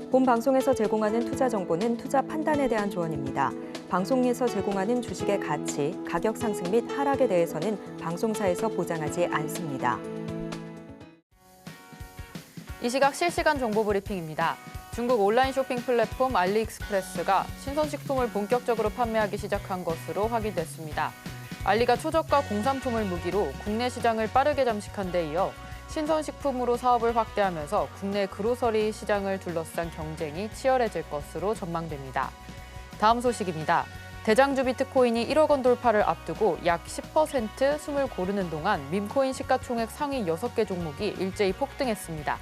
본 방송에서 제공하는 투자 정보는 투자 판단에 대한 조언입니다. 방송에서 제공하는 주식의 가치, 가격 상승 및 하락에 대해서는 방송사에서 보장하지 않습니다. 이 시각 실시간 정보 브리핑입니다. 중국 온라인 쇼핑 플랫폼 알리익스프레스가 신선식품을 본격적으로 판매하기 시작한 것으로 확인됐습니다. 알리가 초저가 공산품을 무기로 국내 시장을 빠르게 잠식한 데 이어 신선식품으로 사업을 확대하면서 국내 그로서리 시장을 둘러싼 경쟁이 치열해질 것으로 전망됩니다. 다음 소식입니다. 대장주 비트코인이 1억 원 돌파를 앞두고 약 10% 숨을 고르는 동안 밈코인 시가총액 상위 6개 종목이 일제히 폭등했습니다.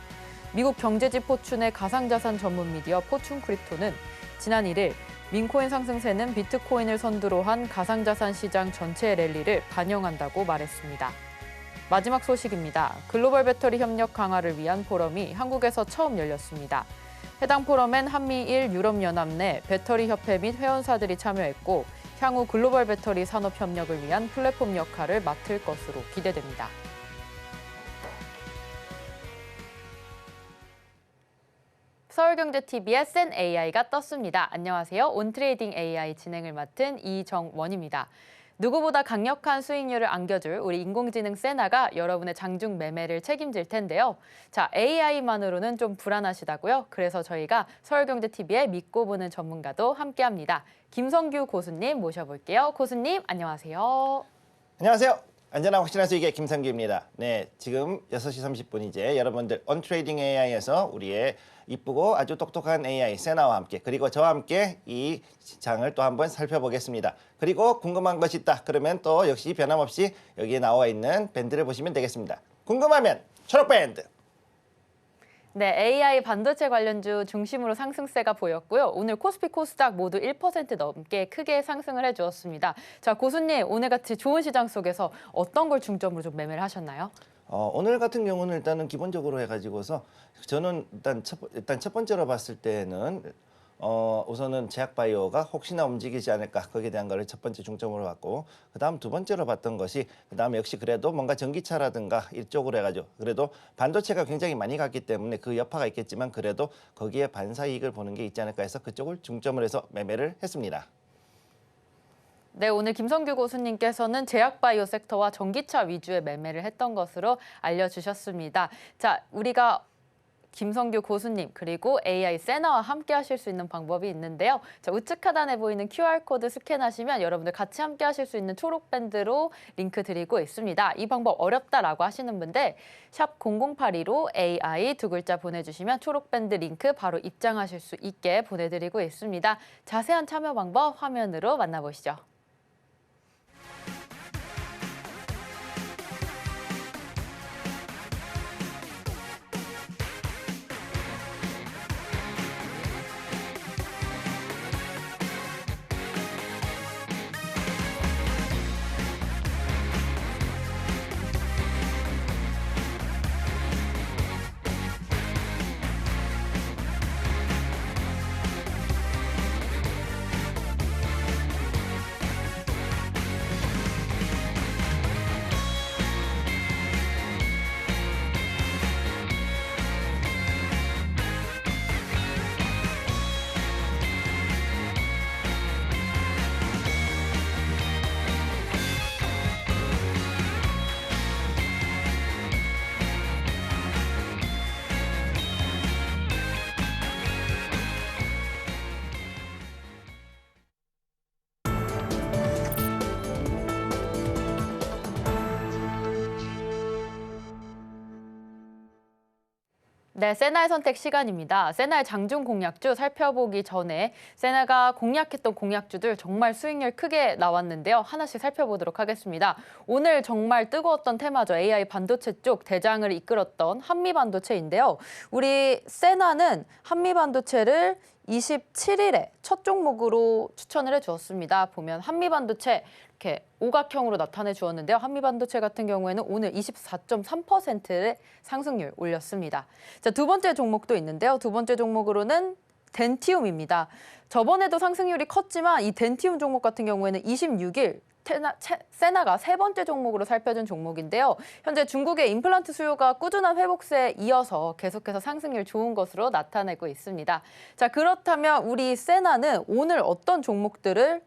미국 경제지 포춘의 가상자산 전문 미디어 포춘 크립토는 지난 1일 밈코인 상승세는 비트코인을 선두로 한 가상자산 시장 전체의 랠리를 반영한다고 말했습니다. 마지막 소식입니다. 글로벌 배터리 협력 강화를 위한 포럼이 한국에서 처음 열렸습니다. 해당 포럼엔 한미일 유럽연합 내 배터리 협회 및 회원사들이 참여했고 향후 글로벌 배터리 산업 협력을 위한 플랫폼 역할을 맡을 것으로 기대됩니다. 서울경제TV의 센 AI가 떴습니다. 안녕하세요. 온트레이딩 AI 진행을 맡은 이정원입니다. 누구보다 강력한 수익률을 안겨줄 우리 인공지능 세나가 여러분의 장중 매매를 책임질 텐데요. 자, AI만으로는 좀 불안하시다고요? 그래서 저희가 서울경제TV의 믿고 보는 전문가도 함께합니다. 김성규 고수님 모셔볼게요. 고수님, 안녕하세요. 안녕하세요. 안전한 확실한 수익의 김성규입니다. 네, 지금 6시 30분이제 여러분들 온트레이딩 AI에서 우리의 이쁘고 아주 똑똑한 AI 세나와 함께 그리고 저와 함께 이 시장을 또 한번 살펴보겠습니다. 그리고 궁금한 것이 있다. 그러면 또 역시 변함없이 여기에 나와 있는 밴드를 보시면 되겠습니다. 궁금하면 초록 밴드. 네, AI 반도체 관련주 중심으로 상승세가 보였고요. 오늘 코스피, 코스닥 모두 1% 넘게 크게 상승을 해주었습니다. 자, 고수님, 오늘같이 좋은 시장 속에서 어떤 걸 중점으로 좀 매매를 하셨나요? 오늘 같은 경우는 일단은 기본적으로 해가지고서 저는 일단 첫 번째로 봤을 때는 우선은 제약바이오가 혹시나 움직이지 않을까 거기에 대한 거를 첫 번째 중점으로 봤고 그다음 두 번째로 봤던 것이 그다음에 역시 그래도 뭔가 전기차라든가 이쪽으로 해가지고 그래도 반도체가 굉장히 많이 갔기 때문에 그 여파가 있겠지만 그래도 거기에 반사 이익을 보는 게 있지 않을까 해서 그쪽을 중점으로 해서 매매를 했습니다. 네, 오늘 김성규 고수님께서는 제약바이오 섹터와 전기차 위주의 매매를 했던 것으로 알려주셨습니다. 자, 우리가 김성규 고수님 그리고 AI 세나와 함께 하실 수 있는 방법이 있는데요. 자, 우측 하단에 보이는 QR코드 스캔하시면 여러분들 같이 함께 하실 수 있는 초록 밴드로 링크 드리고 있습니다. 이 방법 어렵다라고 하시는 분들 샵 0082로 AI 두 글자 보내주시면 초록 밴드 링크 바로 입장하실 수 있게 보내드리고 있습니다. 자세한 참여 방법 화면으로 만나보시죠. 네, 세나의 선택 시간입니다. 세나의 장중 공략주 살펴보기 전에 세나가 공략했던 공략주들 정말 수익률 크게 나왔는데요. 하나씩 살펴보도록 하겠습니다. 오늘 정말 뜨거웠던 테마죠. AI 반도체 쪽 대장을 이끌었던 한미반도체인데요. 우리 세나는 한미반도체를 27일에 첫 종목으로 추천을 해주었습니다. 보면 한미반도체 이렇게 오각형으로 나타내 주었는데요. 한미반도체 같은 경우에는 오늘 24.3%의 상승률 올렸습니다. 자, 두 번째 종목도 있는데요. 두 번째 종목으로는 덴티움입니다. 저번에도 상승률이 컸지만 이 덴티움 종목 같은 경우에는 26일 세나가 세 번째 종목으로 살펴준 종목인데요. 현재 중국의 임플란트 수요가 꾸준한 회복세에 이어서 계속해서 상승률 좋은 것으로 나타내고 있습니다. 자, 그렇다면 우리 세나는 오늘 어떤 종목들을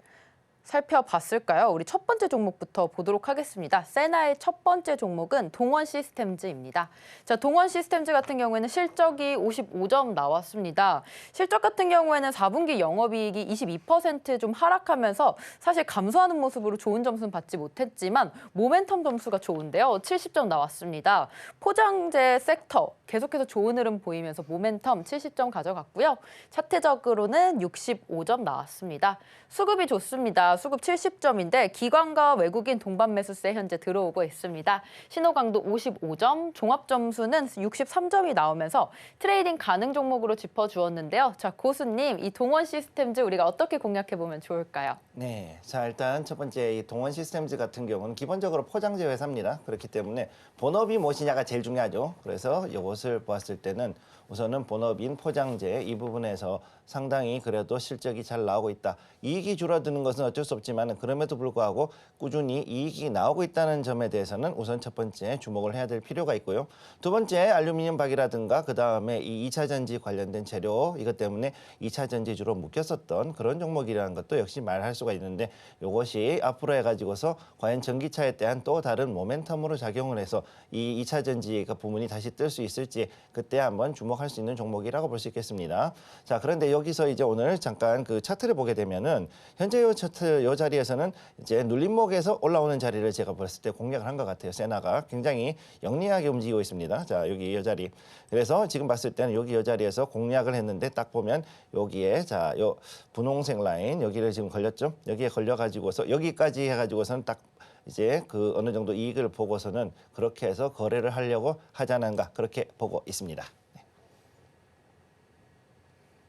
살펴봤을까요? 우리 첫 번째 종목부터 보도록 하겠습니다. 세나의 첫 번째 종목은 동원 시스템즈입니다. 자, 동원 시스템즈 같은 경우에는 실적이 55점 나왔습니다. 실적 같은 경우에는 4분기 영업이익이 22% 하락하면서 사실 감소하는 모습으로 좋은 점수는 받지 못했지만 모멘텀 점수가 좋은데요. 70점 나왔습니다. 포장재 섹터 계속해서 좋은 흐름 보이면서 모멘텀 70점 가져갔고요. 차트적으로는 65점 나왔습니다. 수급이 좋습니다. 수급 70점인데 기관과 외국인 동반 매수세 현재 들어오고 있습니다. 신호강도 55점, 종합 점수는 63점이 나오면서 트레이딩 가능 종목으로 짚어주었는데요. 자, 고수님, 이 동원 시스템즈 우리가 어떻게 공략해보면 좋을까요? 네, 자 일단 첫 번째 이 동원 시스템즈 같은 경우는 기본적으로 포장재 회사입니다. 그렇기 때문에 본업이 무엇이냐가 제일 중요하죠. 그래서 이것을 보았을 때는 우선은 본업인 포장재 이 부분에서 상당히 그래도 실적이 잘 나오고 있다. 이익이 줄어드는 것은 어쩔 수 없지만 그럼에도 불구하고 꾸준히 이익이 나오고 있다는 점에 대해서는 우선 첫 번째 주목을 해야 될 필요가 있고요. 두 번째 알루미늄 박이라든가 그다음에 이 2차 전지 관련된 재료 이것 때문에 2차 전지주로 묶였었던 그런 종목이라는 것도 역시 말할 수가 있는데 이것이 앞으로 해가지고서 과연 전기차에 대한 또 다른 모멘텀으로 작용을 해서 이 2차 전지 그 부분이 다시 뜰 수 있을지 그때 한번 주목할 수 있는 종목이라고 볼 수 있겠습니다. 자, 그런데 여기서 이제 오늘 잠깐 그 차트를 보게 되면은 현재 요 차트 요 자리에서는 이제 눌림목에서 올라오는 자리를 제가 봤을 때 공략을 한 것 같아요. 세나가 굉장히 영리하게 움직이고 있습니다. 자, 여기 이 자리. 그래서 지금 봤을 때는 여기 이 자리에서 공략을 했는데 딱 보면 여기에 자, 요 분홍색 라인 여기를 지금 걸렸죠. 여기에 걸려 가지고서 여기까지 해 가지고서는 딱 이제 그 어느 정도 이익을 보고서는 그렇게 해서 거래를 하려고 하지 않은가 그렇게 보고 있습니다.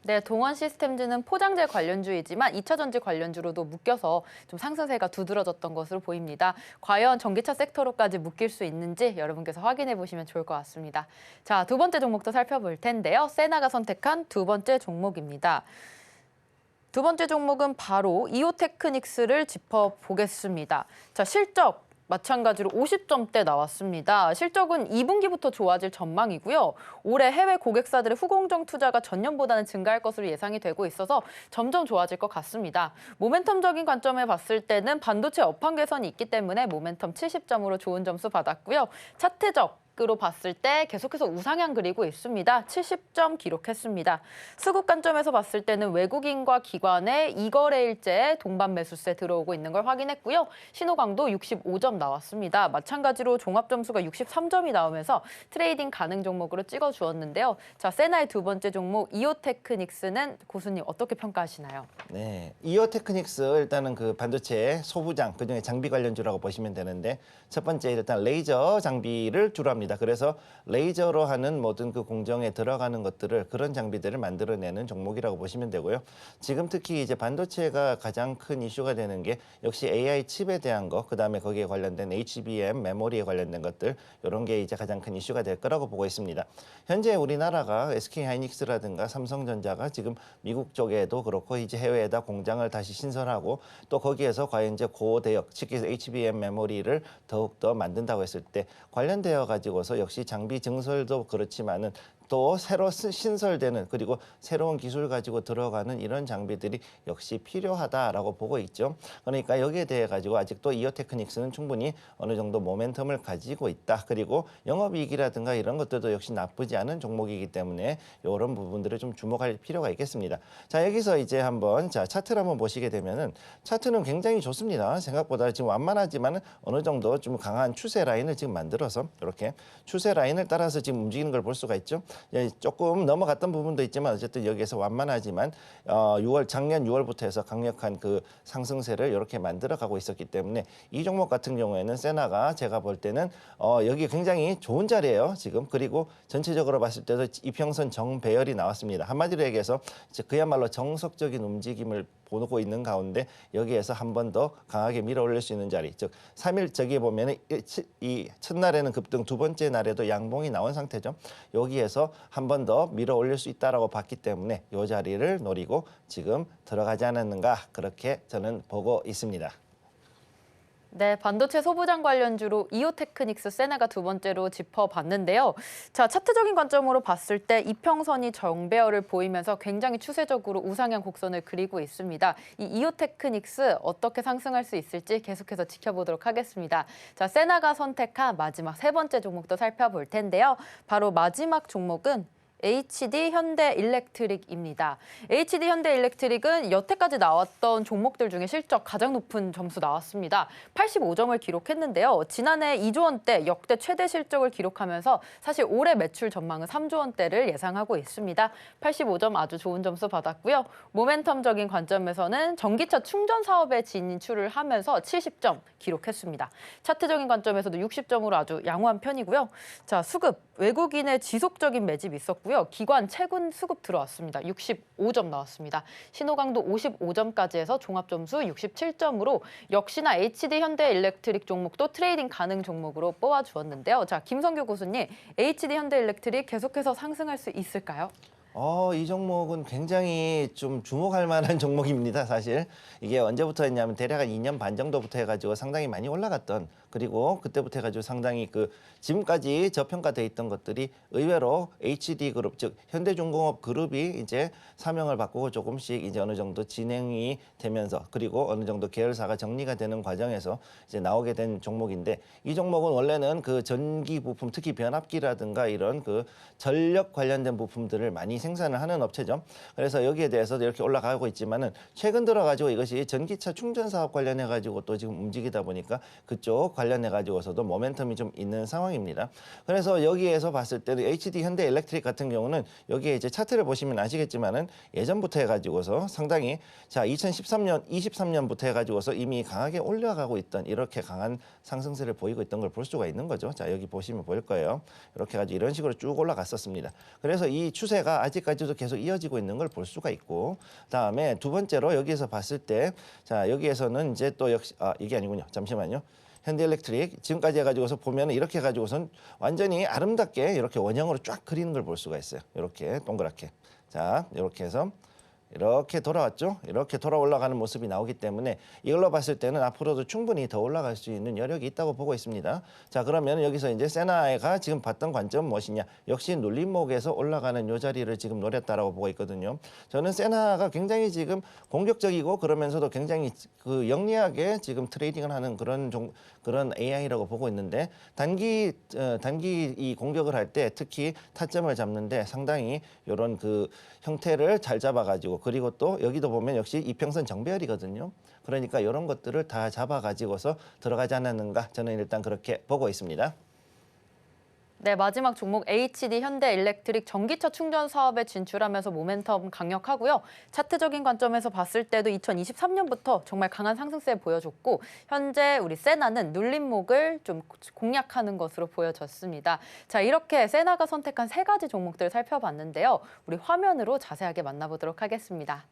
네, 동원 시스템즈는 포장재 관련주이지만 2차 전지 관련주로도 묶여서 좀 상승세가 두드러졌던 것으로 보입니다. 과연 전기차 섹터로까지 묶일 수 있는지 여러분께서 확인해 보시면 좋을 것 같습니다. 자, 두 번째 종목도 살펴볼 텐데요. 세나가 선택한 두 번째 종목입니다. 두 번째 종목은 바로 이오테크닉스를 짚어보겠습니다. 자, 실적 마찬가지로 50점대 나왔습니다. 실적은 2분기부터 좋아질 전망이고요. 올해 해외 고객사들의 후공정 투자가 전년보다는 증가할 것으로 예상이 되고 있어서 점점 좋아질 것 같습니다. 모멘텀적인 관점에 봤을 때는 반도체 업황 개선이 있기 때문에 모멘텀 70점으로 좋은 점수 받았고요. 차트적 으로 봤을 때 계속해서 우상향 그리고 있습니다. 70점 기록했습니다. 수급 관점에서 봤을 때는 외국인과 기관의 이거래일제 동반 매수세 들어오고 있는 걸 확인했고요. 신호강도 65점 나왔습니다. 마찬가지로 종합 점수가 63점이 나오면서 트레이딩 가능 종목으로 찍어주었는데요. 자, 세나의 두 번째 종목 이오테크닉스는 고수님 어떻게 평가하시나요? 네, 이오테크닉스 일단은 그 반도체 소부장 그중에 장비 관련주라고 보시면 되는데 첫 번째 일단 레이저 장비를 주로 합니다. 그래서 레이저로 하는 모든 그 공정에 들어가는 것들을 그런 장비들을 만들어내는 종목이라고 보시면 되고요. 지금 특히 이제 반도체가 가장 큰 이슈가 되는 게 역시 AI 칩에 대한 거, 그다음에 거기에 관련된 HBM 메모리에 관련된 것들 이런 게 이제 가장 큰 이슈가 될 거라고 보고 있습니다. 현재 우리나라가 SK하이닉스라든가 삼성전자가 지금 미국 쪽에도 그렇고 이제 해외에다 공장을 다시 신설하고 또 거기에서 과연 이제 고대역, 특히 HBM 메모리를 더욱더 만든다고 했을 때 관련되어 가지고서 역시 장비 증설도 그렇지만은 또 새로 신설되는 그리고 새로운 기술 가지고 들어가는 이런 장비들이 역시 필요하다라고 보고 있죠. 그러니까 여기에 대해 가지고 아직도 이오테크닉스는 충분히 어느 정도 모멘텀을 가지고 있다. 그리고 영업이익이라든가 이런 것들도 역시 나쁘지 않은 종목이기 때문에 이런 부분들을 좀 주목할 필요가 있겠습니다. 자, 여기서 이제 한번 자 차트를 한번 보시게 되면은 차트는 굉장히 좋습니다. 생각보다 지금 완만하지만은 어느 정도 좀 강한 추세 라인을 지금 만들어서 이렇게 추세 라인을 따라서 지금 움직이는 걸 볼 수가 있죠. 조금 넘어갔던 부분도 있지만 어쨌든 여기에서 완만하지만 작년 6월부터 해서 강력한 그 상승세를 이렇게 만들어가고 있었기 때문에 이 종목 같은 경우에는 세나가 제가 볼 때는 여기 굉장히 좋은 자리예요 지금. 그리고 전체적으로 봤을 때도 이평선 정배열이 나왔습니다. 한마디로 얘기해서 그야말로 정석적인 움직임을 보고 있는 가운데 여기에서 한 번 더 강하게 밀어 올릴 수 있는 자리, 즉 3일 저기에 보면은 이 첫날에는 급등, 두 번째 날에도 양봉이 나온 상태죠. 여기에서 한 번 더 밀어 올릴 수 있다라고 봤기 때문에 이 자리를 노리고 지금 들어가지 않았는가 그렇게 저는 보고 있습니다. 네, 반도체 소부장 관련주로 이오테크닉스, 세나가 두 번째로 짚어봤는데요. 자, 차트적인 관점으로 봤을 때 이평선이 정배열을 보이면서 굉장히 추세적으로 우상향 곡선을 그리고 있습니다. 이 이오테크닉스 어떻게 상승할 수 있을지 계속해서 지켜보도록 하겠습니다. 자, 세나가 선택한 마지막 세 번째 종목도 살펴볼 텐데요. 바로 마지막 종목은 HD 현대일렉트릭입니다. HD 현대일렉트릭은 여태까지 나왔던 종목들 중에 실적 가장 높은 점수 나왔습니다. 85점을 기록했는데요. 지난해 2조 원대 역대 최대 실적을 기록하면서 사실 올해 매출 전망은 3조 원대를 예상하고 있습니다. 85점 아주 좋은 점수 받았고요. 모멘텀적인 관점에서는 전기차 충전 사업에 진출을 하면서 70점 기록했습니다. 차트적인 관점에서도 60점으로 아주 양호한 편이고요. 자, 수급, 외국인의 지속적인 매집이 있었고요. 기관 채군 수급 들어왔습니다. 65점 나왔습니다. 신호강도 55점까지 해서 종합점수 67점으로 역시나 HD 현대일렉트릭 종목도 트레이딩 가능 종목으로 뽑아주었는데요. 자, 김성규 교수님, HD 현대일렉트릭 계속해서 상승할 수 있을까요? 이 종목은 굉장히 좀 주목할 만한 종목입니다, 사실. 이게 언제부터 했냐면 대략 한 2년 반 정도부터 해가지고 상당히 많이 올라갔던, 그리고 그때부터 해가지고 상당히 지금까지 저평가돼 있던 것들이 의외로 HD 그룹, 즉 현대중공업 그룹이 이제 사명을 바꾸고 조금씩 이제 어느 정도 진행이 되면서, 그리고 어느 정도 계열사가 정리가 되는 과정에서 이제 나오게 된 종목인데, 이 종목은 원래는 그 전기 부품, 특히 변압기라든가 이런 전력 관련된 부품들을 많이 생산을 하는 업체죠. 그래서 여기에 대해서도 이렇게 올라가고 있지만은 최근 들어가지고 이것이 전기차 충전 사업 관련해 가지고 또 지금 움직이다 보니까 그쪽 관련해 가지고서도 모멘텀이 좀 있는 상황입니다. 그래서 여기에서 봤을 때는 HD 현대일렉트릭 같은 경우는 여기에 이제 차트를 보시면 아시겠지만은 예전부터 해가지고서 상당히 2013년, 23년부터 해가지고서 이미 강하게 올라가고 있던 이렇게 강한 상승세를 보이고 있던 걸 볼 수가 있는 거죠. 자, 여기 보시면 보일 거예요. 이렇게 해가지고 이런 식으로 쭉 올라갔었습니다. 그래서 이 추세가 아직까지도 계속 이어지고 있는 걸 볼 수가 있고, 그다음에 두 번째로 여기에서 봤을 때, 자, 여기에서는 이제 또 역시 이게 아니군요. 잠시만요. 현대일렉트릭 지금까지 해가지고서 보면은 이렇게 해가지고선 완전히 아름답게 이렇게 원형으로 쫙 그리는 걸 볼 수가 있어요. 이렇게 동그랗게. 자, 이렇게 해서 이렇게 돌아왔죠. 이렇게 돌아 올라가는 모습이 나오기 때문에 이걸로 봤을 때는 앞으로도 충분히 더 올라갈 수 있는 여력이 있다고 보고 있습니다. 자, 그러면 여기서 이제 세나가 지금 봤던 관점은 무엇이냐? 역시 눌림목에서 올라가는 요 자리를 지금 노렸다라고 보고 있거든요. 저는 세나가 굉장히 지금 공격적이고 그러면서도 굉장히 영리하게 지금 트레이딩을 하는 그런 AI라고 보고 있는데, 단기 이 공격을 할 때 특히 타점을 잡는데 상당히 이런 형태를 잘 잡아가지고, 그리고 또 여기도 보면 역시 이평선 정배열이거든요. 그러니까 이런 것들을 다 잡아가지고서 들어가지 않았는가, 저는 일단 그렇게 보고 있습니다. 네, 마지막 종목 HD 현대일렉트릭 전기차 충전 사업에 진출하면서 모멘텀 강력하고요. 차트적인 관점에서 봤을 때도 2023년부터 정말 강한 상승세 보여줬고, 현재 우리 세나는 눌림목을 좀 공략하는 것으로 보여졌습니다. 자, 이렇게 세나가 선택한 세 가지 종목들을 살펴봤는데요. 우리 화면으로 자세하게 만나보도록 하겠습니다.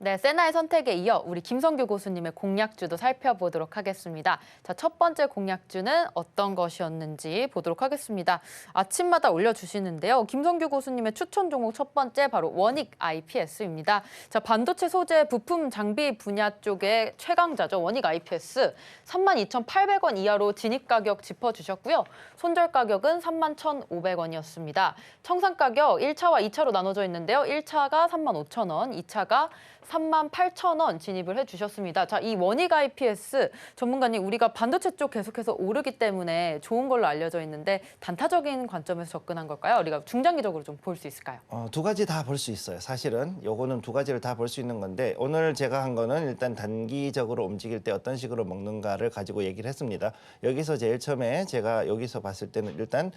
네, 세나의 선택에 이어 우리 김성규 고수님의 공략주도 살펴보도록 하겠습니다. 자, 첫 번째 공략주는 어떤 것이었는지 보도록 하겠습니다. 아침마다 올려주시는데요. 김성규 고수님의 추천 종목 첫 번째 바로 원익 IPS입니다. 자, 반도체 소재 부품 장비 분야 쪽의 최강자죠. 원익 IPS 32,800원 이하로 진입 가격 짚어주셨고요. 손절 가격은 31,500원이었습니다. 청산 가격 1차와 2차로 나눠져 있는데요. 1차가 35,000원, 2차가 38,000원 진입을 해주셨습니다. 자, 이 원익 IPS 전문가님, 우리가 반도체 쪽 계속해서 오르기 때문에 좋은 걸로 알려져 있는데 단타적인 관점에서 접근한 걸까요? 우리가 중장기적으로 좀 볼 수 있을까요? 두 가지 다 볼 수 있어요. 사실은 요거는 두 가지를 다 볼 수 있는 건데 오늘 제가 한 거는 일단 단기적으로 움직일 때 어떤 식으로 먹는가를 가지고 얘기를 했습니다. 여기서 제일 처음에 제가 여기서 봤을 때는 일단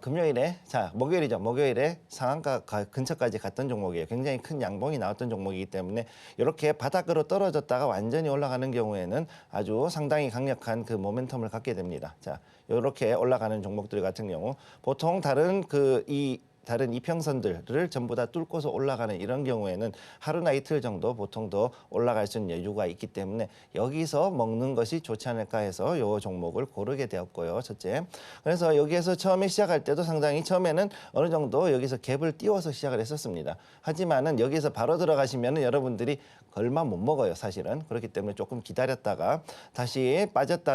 금요일에 목요일이죠. 목요일에 상한가 근처까지 갔던 종목이에요. 굉장히 큰 양봉이 나왔던 종목이기 때문에 이렇게 바닥으로 떨어졌다가 완전히 올라가는 경우에는 아주 상당히 강력한 그 모멘텀을 갖게 됩니다. 자, 이렇게 올라가는 종목들 같은 경우 보통 다른 이평선들을 전부 다 뚫고서 올라가는 이런 경우에는 하루나 이틀 정도 보통 더 올라갈 수 있는 여유가 있기 때문에 여기서 먹는 것이 좋지 않을까 해서 이 종목을 고르게 되었고요. 첫째. 그래서 여기에서 처음에 시작할 때도 상당히 처음에는 어느 정도 여기서 갭을 띄워서 시작을 했었습니다. 하지만은 여기서 바로 들어가시면은 여러분들이 얼마 못 먹어요, 사실은. 그렇기 때문에 조금 기다렸다가 다시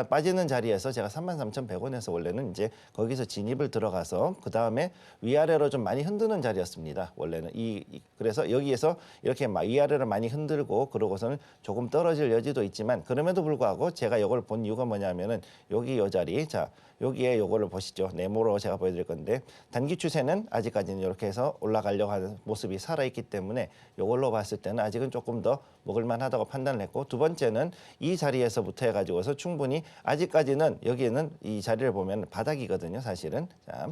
빠지는 자리에서 제가 33,100원에서 원래는 이제 거기서 진입을 들어가서 그다음에 위아래로 좀 많이 흔드는 자리였습니다. 원래는 그래서 여기에서 이렇게 위아래로 많이 흔들고 그러고서는 조금 떨어질 여지도 있지만 그럼에도 불구하고 제가 이걸 본 이유가 뭐냐면은 여기 이 자리, 자 여기에 요거를 보시죠. 네모로 제가 보여드릴 건데 단기 추세는 아직까지는 이렇게 해서 올라가려고 하는 모습이 살아있기 때문에 요걸로 봤을 때는 아직은 조금 더 먹을만하다고 판단을 했고, 두 번째는 이 자리에서부터 해가지고서 충분히 아직까지는 여기에는 이 자리를 보면 바닥이거든요, 사실은. 자,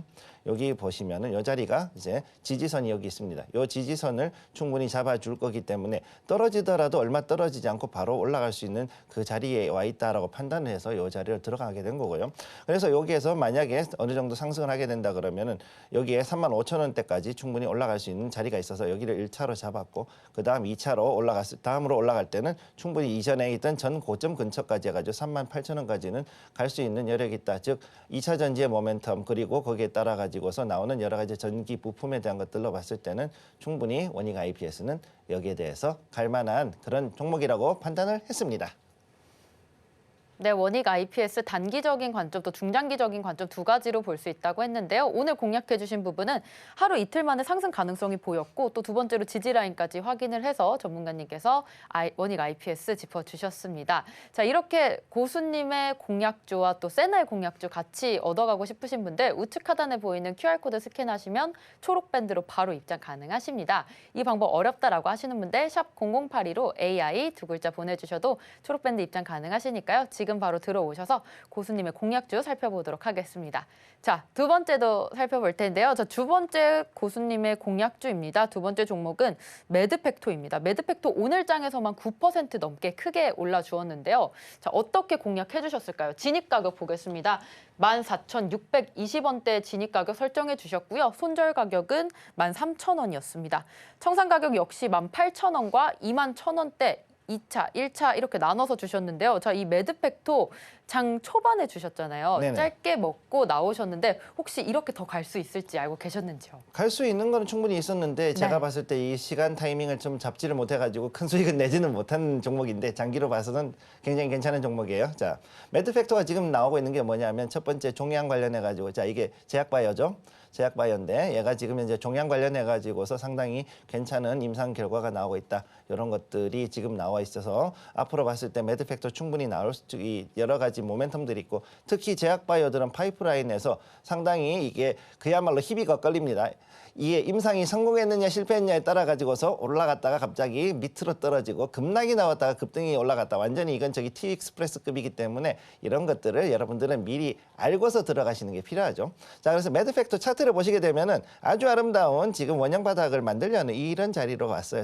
여기 보시면은 이 자리가 이제 지지선이 여기 있습니다. 이 지지선을 충분히 잡아줄 거기 때문에 떨어지더라도 얼마 떨어지지 않고 바로 올라갈 수 있는 그 자리에 와 있다라고 판단을 해서 이 자리를 들어가게 된 거고요. 그래서 여기에서 만약에 어느 정도 상승을 하게 된다 그러면은 여기에 35,000원대까지 충분히 올라갈 수 있는 자리가 있어서 여기를 1차로 잡았고, 그 다음 2차로 다음으로 올라갈 때는 충분히 이전에 있던 전 고점 근처까지 해가지고 38,000원까지는 갈 수 있는 여력이 있다. 즉 2차 전지의 모멘텀 그리고 거기에 따라 가지고서 나오는 여러 가지 전기 부품에 대한 것들로 봤을 때는 충분히 원익 IPS는 여기에 대해서 갈 만한 그런 종목이라고 판단을 했습니다. 네, 원익 IPS 단기적인 관점 또 중장기적인 관점 두 가지로 볼 수 있다고 했는데요. 오늘 공략해 주신 부분은 하루 이틀 만에 상승 가능성이 보였고 또 두 번째로 지지 라인까지 확인을 해서 전문가님께서 원익 IPS 짚어주셨습니다. 자, 이렇게 고수님의 공략주와 또 세나의 공략주 같이 얻어가고 싶으신 분들 우측 하단에 보이는 QR코드 스캔하시면 초록 밴드로 바로 입장 가능하십니다. 이 방법 어렵다라고 하시는 분들 샵 0082로 AI 두 글자 보내주셔도 초록 밴드 입장 가능하시니까요. 지금 바로 들어오셔서 고수님의 공략주 살펴보도록 하겠습니다. 자, 두 번째도 살펴볼 텐데요. 자, 두 번째 고수님의 공략주입니다. 두 번째 종목은 매드팩토입니다. 매드팩토 오늘 장에서만 9% 넘게 크게 올라주었는데요. 자, 어떻게 공략해 주셨을까요? 진입 가격 보겠습니다. 14,620원대 진입 가격 설정해 주셨고요. 손절 가격은 13,000원이었습니다. 청산 가격 역시 18,000원과 21,000원대 2차, 1차 이렇게 나눠서 주셨는데요. 자, 이 매드팩토 장 초반에 주셨잖아요. 네네. 짧게 먹고 나오셨는데 혹시 이렇게 더 갈 수 있을지 알고 계셨는지요? 갈 수 있는 거는 충분히 있었는데 제가 네. 봤을 때 이 시간 타이밍을 좀 잡지를 못해가지고 큰 수익은 내지는 못한 종목인데 장기로 봐서는 굉장히 괜찮은 종목이에요. 자, 매드팩토가 지금 나오고 있는 게 뭐냐면 첫 번째 종양 관련해가지고, 자, 이게 제약바이오죠. 제약바이오인데 얘가 지금 이제 종양 관련해 가지고서 상당히 괜찮은 임상 결과가 나오고 있다. 이런 것들이 지금 나와 있어서 앞으로 봤을 때 매드팩토 충분히 나올 수 여러 가지 모멘텀들이 있고, 특히 제약바이오들은 파이프라인에서 상당히 이게 그야말로 힘이 거슬립니다. 이게 임상이 성공했느냐 실패했느냐에 따라 가지고서 올라갔다가 갑자기 밑으로 떨어지고 급락이 나왔다가 급등이 올라갔다. 완전히 이건 저기 T익스프레스급이기 때문에 이런 것들을 여러분들은 미리 알고서 들어가시는 게 필요하죠. 자, 그래서 매드팩토 차트를 보시게 되면은 아주 아름다운 지금 원형 바닥을 만들려는 이런 자리로 왔어요.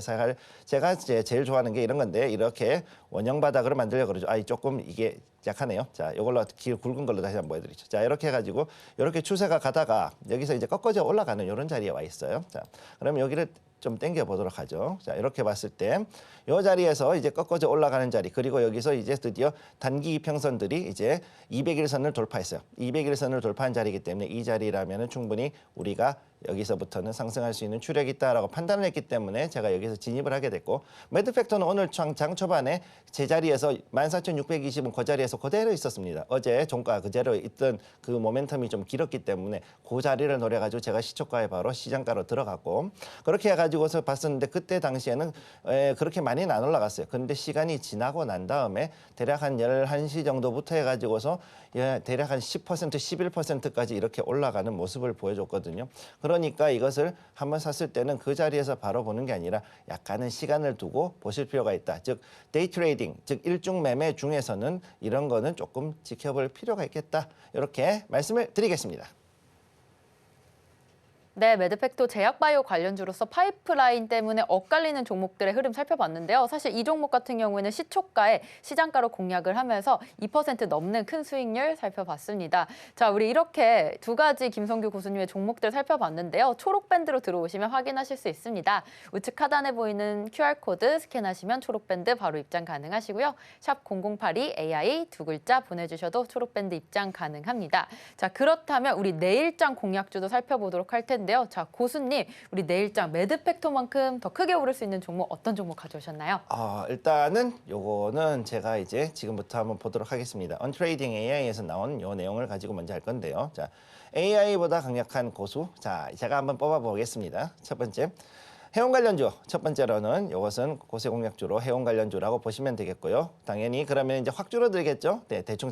제가 제일 좋아하는 게 이런 건데, 이렇게 원형 바닥으로 만들려고 그러죠. 조금 이게 약하네요. 자, 이걸로 굵은 걸로 다시 한번 보여드리죠. 자, 이렇게 해가지고 이렇게 추세가 가다가 여기서 이제 꺾어져 올라가는 이런 자리에 와 있어요. 자, 그러면 여기를 좀 당겨 보도록 하죠. 자, 이렇게 봤을 때 이 자리에서 이제 꺾어져 올라가는 자리, 그리고 여기서 이제 드디어 단기 이평선들이 이제 200일선을 돌파했어요. 200일선을 돌파한 자리이기 때문에 이 자리라면은 충분히 우리가 여기서부터는 상승할 수 있는 추력이 있다라고 판단을 했기 때문에 제가 여기서 진입을 하게 됐고, 매드 팩터는 오늘 장 초반에 제자리에서 14,620은 그 자리에서 그대로 있었습니다. 어제 종가 그대로 있던 그 모멘텀이 좀 길었기 때문에 그 자리를 노려가지고 제가 시초가에 바로 시장가로 들어갔고, 그렇게 해가지고서 봤었는데 그때 당시에는 그렇게 많이는 안 올라갔어요. 그런데 시간이 지나고 난 다음에 대략 한 11시 정도부터 해가지고서 대략 한 10%, 11%까지 이렇게 올라가는 모습을 보여줬거든요. 그러니까 이것을 한번 샀을 때는 그 자리에서 바로 보는 게 아니라 약간은 시간을 두고 보실 필요가 있다. 즉 데이 트레이딩, 즉 일중 매매 중에서는 이런 거는 조금 지켜볼 필요가 있겠다. 이렇게 말씀을 드리겠습니다. 네, 매드팩토 제약바이오 관련주로서 파이프라인 때문에 엇갈리는 종목들의 흐름 살펴봤는데요. 사실 이 종목 같은 경우에는 시초가에 시장가로 공략을 하면서 2% 넘는 큰 수익률 살펴봤습니다. 자, 우리 이렇게 두 가지 김성규 고수님의 종목들 살펴봤는데요. 초록밴드로 들어오시면 확인하실 수 있습니다. 우측 하단에 보이는 QR코드 스캔하시면 초록밴드 바로 입장 가능하시고요. 샵 0082 AI 두 글자 보내주셔도 초록밴드 입장 가능합니다. 자, 그렇다면 우리 내일장 공략주도 살펴보도록 할 텐데요. 자, 고수님, 우리 내일장 매드팩토만큼 더 크게 오를 수 있는 종목 어떤 종목 가져오셨나요? 일단은 요거는 제가 이제 지금부터 한번 보도록 하겠습니다. 언트레이딩 AI에서 나온 요 내용을 가지고 먼저 할 건데요. 자, AI보다 강력한 고수. 자, 제가 한번 뽑아 보겠습니다. 첫 번째. 해운 관련주 첫 번째로는 이것은 고세 공략주로 해운 관련주라고 보시면 되겠고요. 당연히 그러면 이제 확 줄어들겠죠. 네, 대충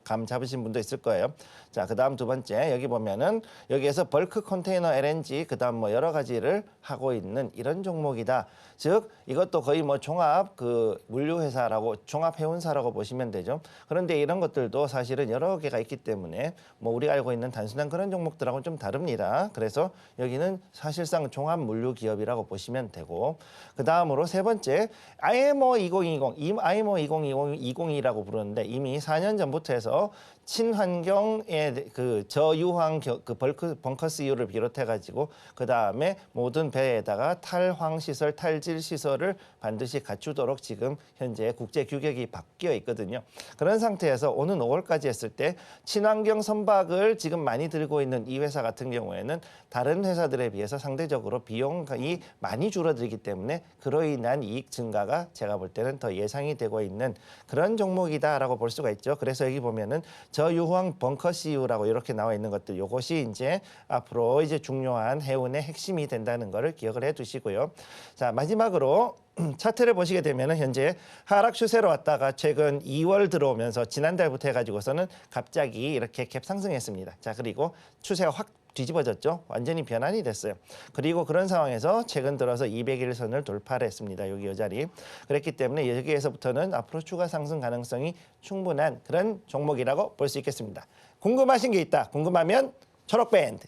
감 잡으신 분도 있을 거예요. 자, 그다음 두 번째 여기 보면은 여기에서 벌크 컨테이너 LNG 그다음 뭐 여러 가지를 하고 있는 이런 종목이다. 즉 이것도 거의 뭐 종합 그 물류 회사라고 종합 해운사라고 보시면 되죠. 그런데 이런 것들도 사실은 여러 개가 있기 때문에 뭐 우리가 알고 있는 단순한 그런 종목들하고는 좀 다릅니다. 그래서 여기는 사실상 종합 물류 기업이라고 보시면 되고, 그 다음으로 세 번째 IMO 2020, IMO 2020이라고 부르는데 이미 4년 전부터 해서 친환경의 그 저유황 그 벙커스유를 비롯해 가지고 그 다음에 모든 배에다가 탈황 시설, 탈질 시설을 반드시 갖추도록 지금 현재 국제 규격이 바뀌어 있거든요. 그런 상태에서 오는 5월까지 했을 때 친환경 선박을 지금 많이 들고 있는 이 회사 같은 경우에는 다른 회사들에 비해서 상대적으로 비용이 많이 줄어들기 때문에 그로 인한 이익 증가가 제가 볼 때는 더 예상이 되고 있는 그런 종목이다라고 볼 수가 있죠. 그래서 여기 보면은 저유황 벙커CU라고 이렇게 나와 있는 것들, 이것이 이제 앞으로 이제 중요한 해운의 핵심이 된다는 것을 기억을 해두시고요. 자, 마지막으로 차트를 보시게 되면은 현재 하락 추세로 왔다가 최근 2월 들어오면서 지난달부터 해가지고서는 갑자기 이렇게 갭 상승했습니다. 자, 그리고 추세가 확 뒤집어졌죠. 완전히 변환이 됐어요. 그리고 그런 상황에서 최근 들어서 200일선을 돌파를 했습니다. 여기 이 자리. 그랬기 때문에 여기에서부터는 앞으로 추가 상승 가능성이 충분한 그런 종목이라고 볼 수 있겠습니다. 궁금하신 게 있다. 궁금하면 초록밴드.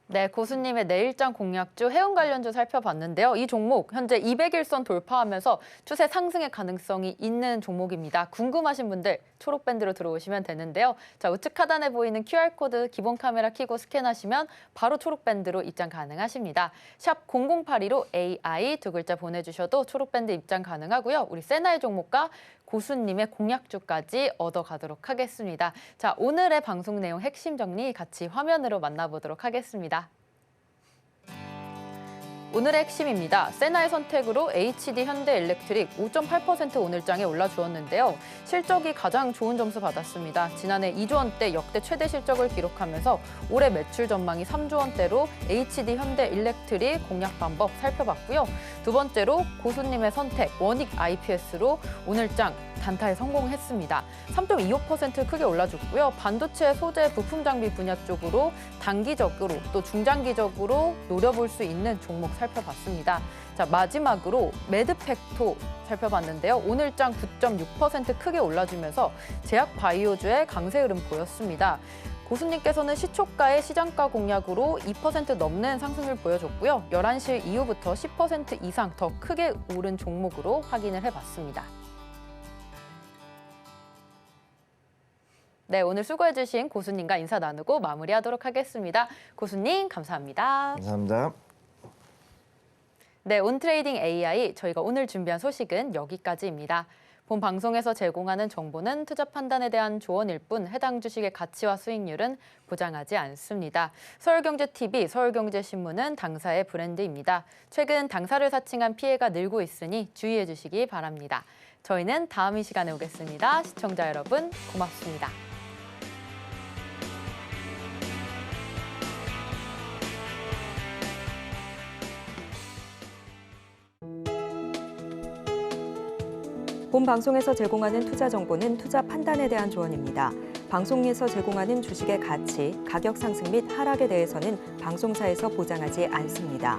네, 고수님의 내일장 공략주 해운 관련주 살펴봤는데요. 이 종목 현재 200일선 돌파하면서 추세 상승의 가능성이 있는 종목입니다. 궁금하신 분들 초록밴드로 들어오시면 되는데요. 자, 우측 하단에 보이는 QR코드 기본 카메라 켜고 스캔하시면 바로 초록밴드로 입장 가능하십니다. 샵 0082로 AI 두 글자 보내주셔도 초록밴드 입장 가능하고요. 우리 세나의 종목과 고수님의 공략주까지 얻어가도록 하겠습니다. 자, 오늘의 방송 내용 핵심 정리 같이 화면으로 만나보도록 하겠습니다. 오늘의 핵심입니다. 세나의 선택으로 HD 현대일렉트릭 5.8% 오늘장에 올라주었는데요. 실적이 가장 좋은 점수 받았습니다. 지난해 2조 원대 역대 최대 실적을 기록하면서 올해 매출 전망이 3조 원대로 HD 현대일렉트릭 공략 방법 살펴봤고요. 두 번째로 고수님의 선택 원익 IPS로 오늘장 단타에 성공했습니다. 3.25% 크게 올라줬고요. 반도체 소재 부품 장비 분야 쪽으로 단기적으로 또 중장기적으로 노려볼 수 있는 종목 살펴봤습니다. 자, 마지막으로 매드팩토 살펴봤는데요. 오늘장 9.6% 크게 올라주면서 제약 바이오주의 강세 흐름 보였습니다. 고수님께서는 시초가의 시장가 공략으로 2% 넘는 상승을 보여줬고요. 11시 이후부터 10% 이상 더 크게 오른 종목으로 확인을 해봤습니다. 네, 오늘 수고해주신 고수님과 인사 나누고 마무리하도록 하겠습니다. 고수님, 감사합니다. 감사합니다. 네, 온트레이딩 AI 저희가 오늘 준비한 소식은 여기까지입니다. 본 방송에서 제공하는 정보는 투자 판단에 대한 조언일 뿐 해당 주식의 가치와 수익률은 보장하지 않습니다. 서울경제TV, 서울경제신문은 당사의 브랜드입니다. 최근 당사를 사칭한 피해가 늘고 있으니 주의해 주시기 바랍니다. 저희는 다음 이 시간에 오겠습니다. 시청자 여러분, 고맙습니다. 본 방송에서 제공하는 투자 정보는 투자 판단에 대한 조언입니다. 방송에서 제공하는 주식의 가치, 가격 상승 및 하락에 대해서는 방송사에서 보장하지 않습니다.